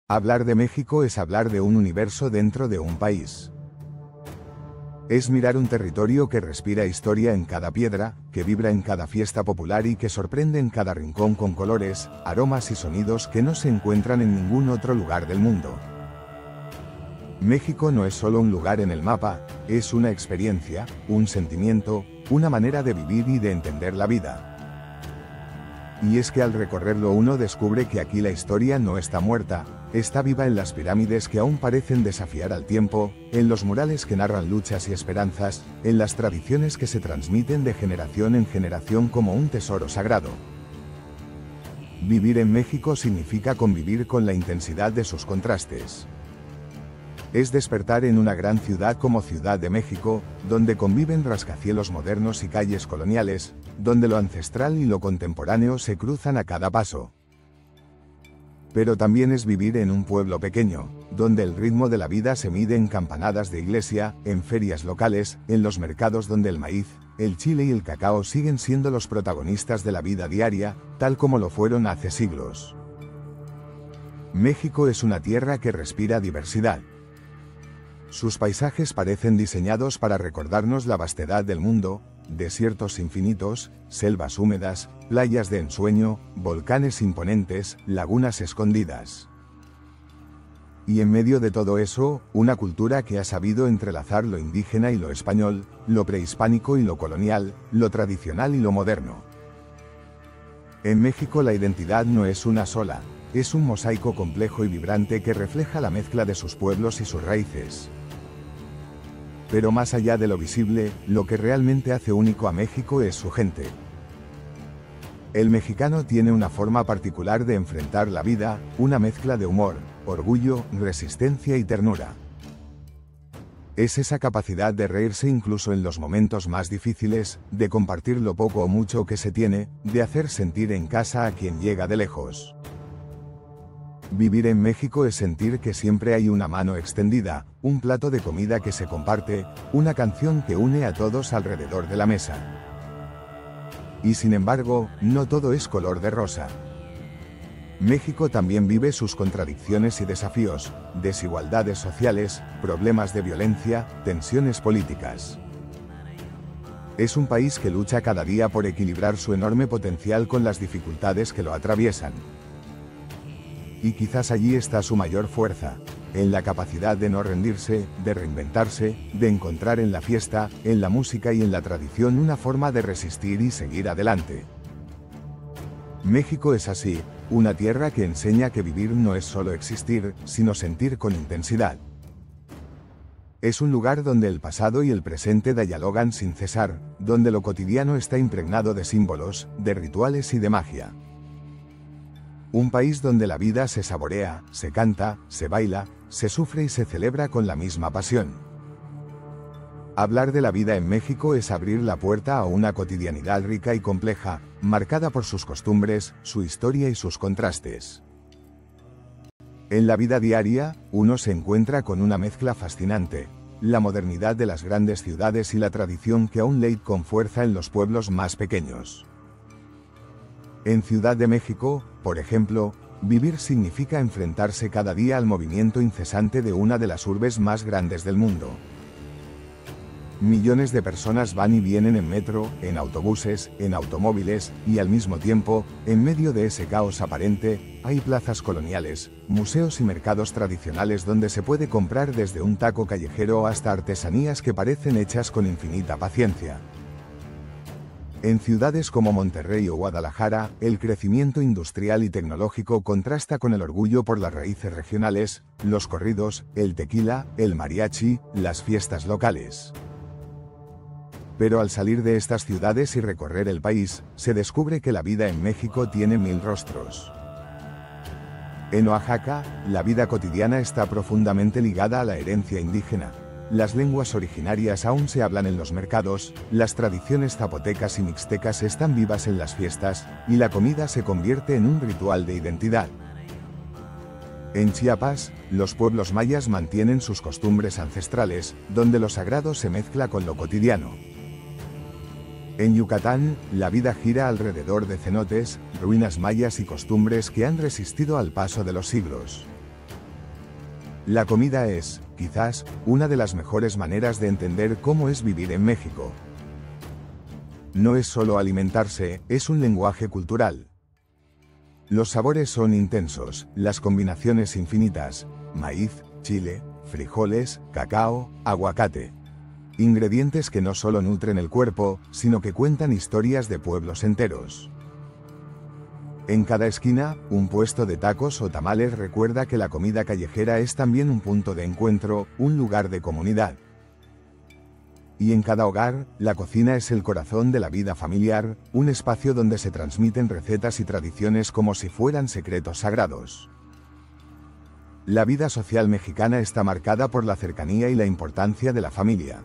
Hablar de México es hablar de un universo dentro de un país. Es mirar un territorio que respira historia en cada piedra, que vibra en cada fiesta popular y que sorprende en cada rincón con colores, aromas y sonidos que no se encuentran en ningún otro lugar del mundo. México no es solo un lugar en el mapa, es una experiencia, un sentimiento, una manera de vivir y de entender la vida. Y es que al recorrerlo uno descubre que aquí la historia no está muerta, está viva en las pirámides que aún parecen desafiar al tiempo, en los murales que narran luchas y esperanzas, en las tradiciones que se transmiten de generación en generación como un tesoro sagrado. Vivir en México significa convivir con la intensidad de sus contrastes. Es despertar en una gran ciudad como Ciudad de México, donde conviven rascacielos modernos y calles coloniales, donde lo ancestral y lo contemporáneo se cruzan a cada paso. Pero también es vivir en un pueblo pequeño, donde el ritmo de la vida se mide en campanadas de iglesia, en ferias locales, en los mercados donde el maíz, el chile y el cacao siguen siendo los protagonistas de la vida diaria, tal como lo fueron hace siglos. México es una tierra que respira diversidad. Sus paisajes parecen diseñados para recordarnos la vastedad del mundo, desiertos infinitos, selvas húmedas, playas de ensueño, volcanes imponentes, lagunas escondidas. Y en medio de todo eso, una cultura que ha sabido entrelazar lo indígena y lo español, lo prehispánico y lo colonial, lo tradicional y lo moderno. En México la identidad no es una sola, es un mosaico complejo y vibrante que refleja la mezcla de sus pueblos y sus raíces. Pero más allá de lo visible, lo que realmente hace único a México es su gente. El mexicano tiene una forma particular de enfrentar la vida, una mezcla de humor, orgullo, resistencia y ternura. Es esa capacidad de reírse incluso en los momentos más difíciles, de compartir lo poco o mucho que se tiene, de hacer sentir en casa a quien llega de lejos. Vivir en México es sentir que siempre hay una mano extendida, un plato de comida que se comparte, una canción que une a todos alrededor de la mesa. Y sin embargo, no todo es color de rosa. México también vive sus contradicciones y desafíos, desigualdades sociales, problemas de violencia, tensiones políticas. Es un país que lucha cada día por equilibrar su enorme potencial con las dificultades que lo atraviesan. Y quizás allí está su mayor fuerza, en la capacidad de no rendirse, de reinventarse, de encontrar en la fiesta, en la música y en la tradición una forma de resistir y seguir adelante. México es así, una tierra que enseña que vivir no es solo existir, sino sentir con intensidad. Es un lugar donde el pasado y el presente dialogan sin cesar, donde lo cotidiano está impregnado de símbolos, de rituales y de magia. Un país donde la vida se saborea, se canta, se baila, se sufre y se celebra con la misma pasión. Hablar de la vida en México es abrir la puerta a una cotidianidad rica y compleja, marcada por sus costumbres, su historia y sus contrastes. En la vida diaria, uno se encuentra con una mezcla fascinante, la modernidad de las grandes ciudades y la tradición que aún late con fuerza en los pueblos más pequeños. En Ciudad de México, por ejemplo, vivir significa enfrentarse cada día al movimiento incesante de una de las urbes más grandes del mundo. Millones de personas van y vienen en metro, en autobuses, en automóviles, y al mismo tiempo, en medio de ese caos aparente, hay plazas coloniales, museos y mercados tradicionales donde se puede comprar desde un taco callejero hasta artesanías que parecen hechas con infinita paciencia. En ciudades como Monterrey o Guadalajara, el crecimiento industrial y tecnológico contrasta con el orgullo por las raíces regionales, los corridos, el tequila, el mariachi, las fiestas locales. Pero al salir de estas ciudades y recorrer el país, se descubre que la vida en México tiene mil rostros. En Oaxaca, la vida cotidiana está profundamente ligada a la herencia indígena. Las lenguas originarias aún se hablan en los mercados, las tradiciones zapotecas y mixtecas están vivas en las fiestas, y la comida se convierte en un ritual de identidad. En Chiapas, los pueblos mayas mantienen sus costumbres ancestrales, donde lo sagrado se mezcla con lo cotidiano. En Yucatán, la vida gira alrededor de cenotes, ruinas mayas y costumbres que han resistido al paso de los siglos. La comida es, quizás, una de las mejores maneras de entender cómo es vivir en México. No es solo alimentarse, es un lenguaje cultural. Los sabores son intensos, las combinaciones infinitas: maíz, chile, frijoles, cacao, aguacate. Ingredientes que no solo nutren el cuerpo, sino que cuentan historias de pueblos enteros. En cada esquina, un puesto de tacos o tamales recuerda que la comida callejera es también un punto de encuentro, un lugar de comunidad. Y en cada hogar, la cocina es el corazón de la vida familiar, un espacio donde se transmiten recetas y tradiciones como si fueran secretos sagrados. La vida social mexicana está marcada por la cercanía y la importancia de la familia.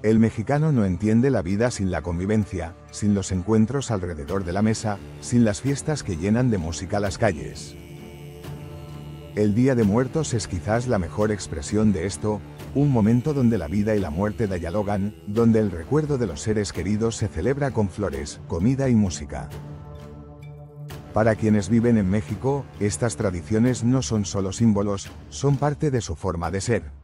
El mexicano no entiende la vida sin la convivencia, sin los encuentros alrededor de la mesa, sin las fiestas que llenan de música las calles. El Día de Muertos es quizás la mejor expresión de esto, un momento donde la vida y la muerte dialogan, donde el recuerdo de los seres queridos se celebra con flores, comida y música. Para quienes viven en México, estas tradiciones no son solo símbolos, son parte de su forma de ser.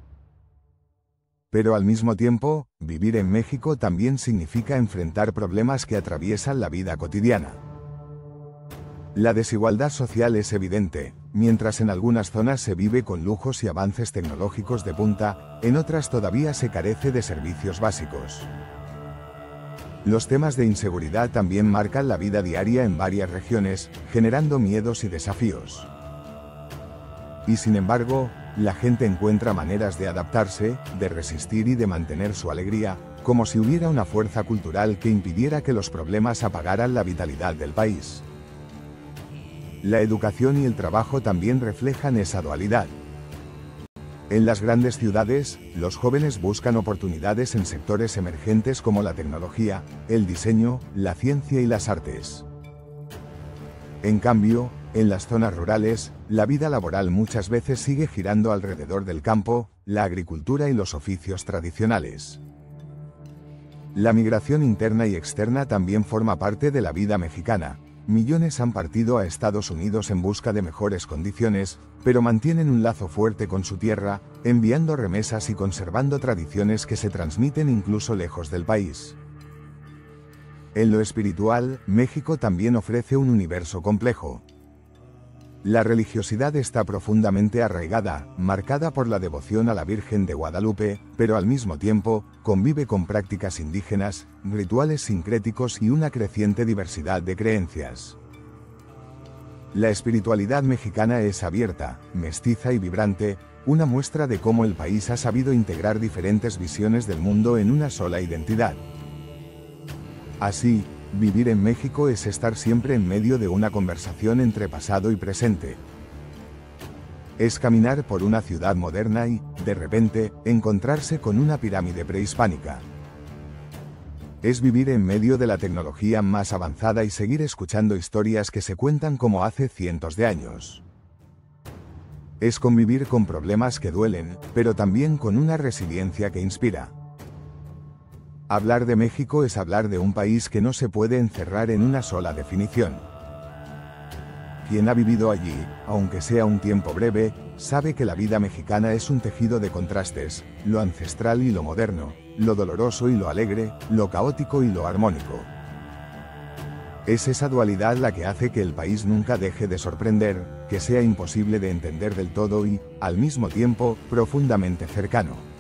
Pero al mismo tiempo, vivir en México también significa enfrentar problemas que atraviesan la vida cotidiana. La desigualdad social es evidente, mientras en algunas zonas se vive con lujos y avances tecnológicos de punta, en otras todavía se carece de servicios básicos. Los temas de inseguridad también marcan la vida diaria en varias regiones, generando miedos y desafíos. Y sin embargo, la gente encuentra maneras de adaptarse, de resistir y de mantener su alegría, como si hubiera una fuerza cultural que impidiera que los problemas apagaran la vitalidad del país. La educación y el trabajo también reflejan esa dualidad. En las grandes ciudades, los jóvenes buscan oportunidades en sectores emergentes como la tecnología, el diseño, la ciencia y las artes. En cambio, en las zonas rurales, la vida laboral muchas veces sigue girando alrededor del campo, la agricultura y los oficios tradicionales. La migración interna y externa también forma parte de la vida mexicana. Millones han partido a Estados Unidos en busca de mejores condiciones, pero mantienen un lazo fuerte con su tierra, enviando remesas y conservando tradiciones que se transmiten incluso lejos del país. En lo espiritual, México también ofrece un universo complejo. La religiosidad está profundamente arraigada, marcada por la devoción a la Virgen de Guadalupe, pero al mismo tiempo, convive con prácticas indígenas, rituales sincréticos y una creciente diversidad de creencias. La espiritualidad mexicana es abierta, mestiza y vibrante, una muestra de cómo el país ha sabido integrar diferentes visiones del mundo en una sola identidad. Así, vivir en México es estar siempre en medio de una conversación entre pasado y presente. Es caminar por una ciudad moderna y, de repente, encontrarse con una pirámide prehispánica. Es vivir en medio de la tecnología más avanzada y seguir escuchando historias que se cuentan como hace cientos de años. Es convivir con problemas que duelen, pero también con una resiliencia que inspira. Hablar de México es hablar de un país que no se puede encerrar en una sola definición. Quien ha vivido allí, aunque sea un tiempo breve, sabe que la vida mexicana es un tejido de contrastes, lo ancestral y lo moderno, lo doloroso y lo alegre, lo caótico y lo armónico. Es esa dualidad la que hace que el país nunca deje de sorprender, que sea imposible de entender del todo y, al mismo tiempo, profundamente cercano.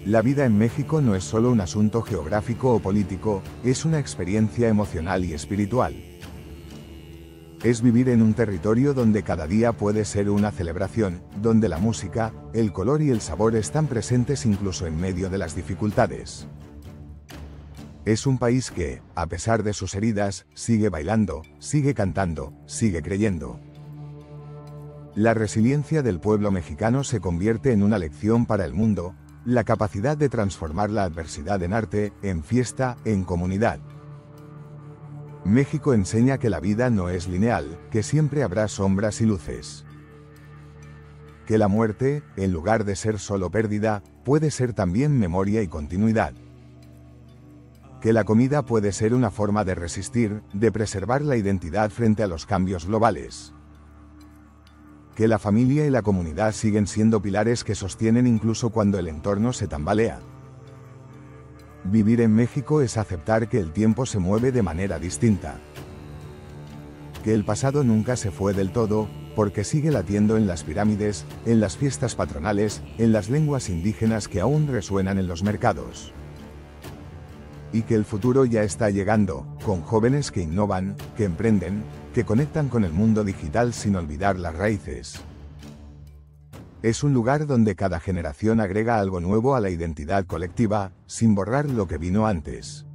La vida en México no es solo un asunto geográfico o político, es una experiencia emocional y espiritual. Es vivir en un territorio donde cada día puede ser una celebración, donde la música, el color y el sabor están presentes incluso en medio de las dificultades. Es un país que, a pesar de sus heridas, sigue bailando, sigue cantando, sigue creyendo. La resiliencia del pueblo mexicano se convierte en una lección para el mundo, la capacidad de transformar la adversidad en arte, en fiesta, en comunidad. México enseña que la vida no es lineal, que siempre habrá sombras y luces. Que la muerte, en lugar de ser solo pérdida, puede ser también memoria y continuidad. Que la comida puede ser una forma de resistir, de preservar la identidad frente a los cambios globales. que la familia y la comunidad siguen siendo pilares que sostienen incluso cuando el entorno se tambalea. Vivir en México es aceptar que el tiempo se mueve de manera distinta. Que el pasado nunca se fue del todo, porque sigue latiendo en las pirámides, en las fiestas patronales, en las lenguas indígenas que aún resuenan en los mercados. Y que el futuro ya está llegando, con jóvenes que innovan, que emprenden, que conectan con el mundo digital sin olvidar las raíces. Es un lugar donde cada generación agrega algo nuevo a la identidad colectiva, sin borrar lo que vino antes.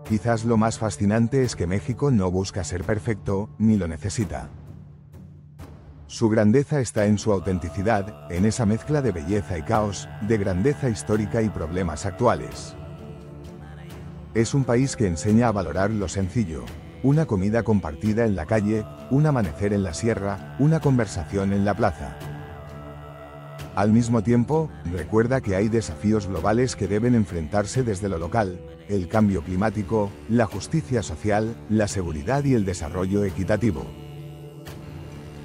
Quizás lo más fascinante es que México no busca ser perfecto, ni lo necesita. Su grandeza está en su autenticidad, en esa mezcla de belleza y caos, de grandeza histórica y problemas actuales. Es un país que enseña a valorar lo sencillo, una comida compartida en la calle, un amanecer en la sierra, una conversación en la plaza. Al mismo tiempo, recuerda que hay desafíos globales que deben enfrentarse desde lo local: el cambio climático, la justicia social, la seguridad y el desarrollo equitativo.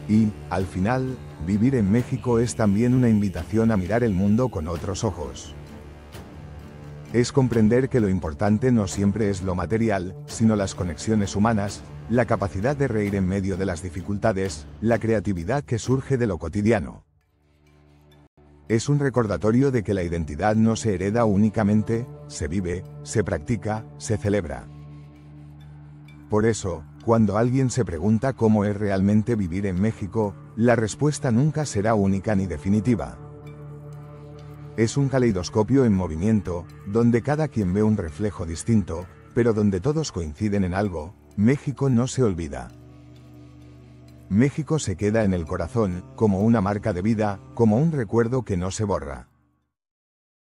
Y, al final, vivir en México es también una invitación a mirar el mundo con otros ojos. Es comprender que lo importante no siempre es lo material, sino las conexiones humanas, la capacidad de reír en medio de las dificultades, la creatividad que surge de lo cotidiano. Es un recordatorio de que la identidad no se hereda únicamente, se vive, se practica, se celebra. Por eso, cuando alguien se pregunta cómo es realmente vivir en México, la respuesta nunca será única ni definitiva. Es un caleidoscopio en movimiento, donde cada quien ve un reflejo distinto, pero donde todos coinciden en algo: México no se olvida. México se queda en el corazón, como una marca de vida, como un recuerdo que no se borra.